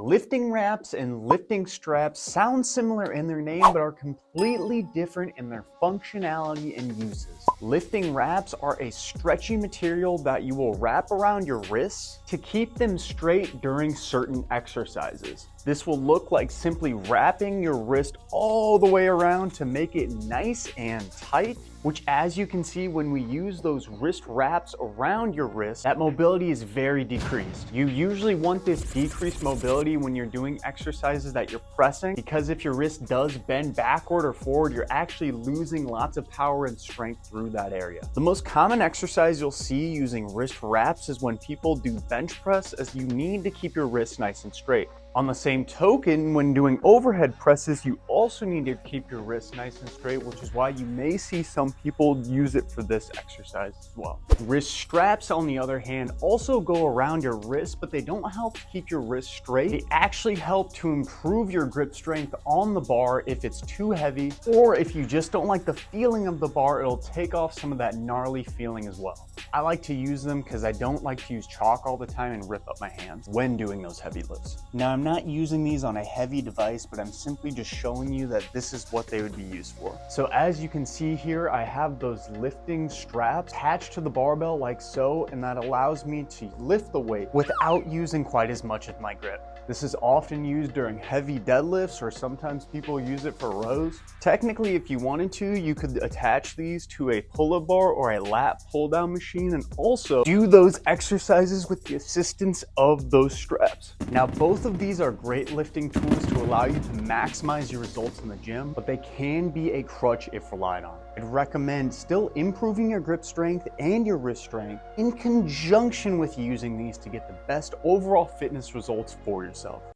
Lifting wraps and lifting straps sound similar in their name, but are completely different in their functionality and uses. Lifting wraps are a stretchy material that you will wrap around your wrists to keep them straight during certain exercises. This will look like simply wrapping your wrist all the way around to make it nice and tight, which, as you can see, when we use those wrist wraps around your wrist, that mobility is very decreased. You usually want this decreased mobility when you're doing exercises that you're pressing, because if your wrist does bend backward or forward, you're actually losing lots of power and strength through that area. The most common exercise you'll see using wrist wraps is when people do bench press, as you need to keep your wrist nice and straight. On the same token, when doing overhead presses, you also need to keep your wrists nice and straight, which is why you may see some people use it for this exercise as well. Wrist straps, on the other hand, also go around your wrist, but they don't help keep your wrist straight. They actually help to improve your grip strength on the bar if it's too heavy, or if you just don't like the feeling of the bar, it'll take off some of that gnarly feeling as well. I like to use them because I don't like to use chalk all the time and rip up my hands when doing those heavy lifts. Now, I'm not using these on a heavy device, but I'm simply just showing you that this is what they would be used for. So as you can see here, I have those lifting straps attached to the barbell like so, and that allows me to lift the weight without using quite as much of my grip. This is often used during heavy deadlifts, or sometimes people use it for rows. Technically, if you wanted to, you could attach these to a pull-up bar or a lat pull-down machine and also do those exercises with the assistance of those straps. Now, both of these are great lifting tools to allow you to maximize your results in the gym, but they can be a crutch if relied on. I'd recommend still improving your grip strength and your wrist strength in conjunction with using these to get the best overall fitness results for yourself.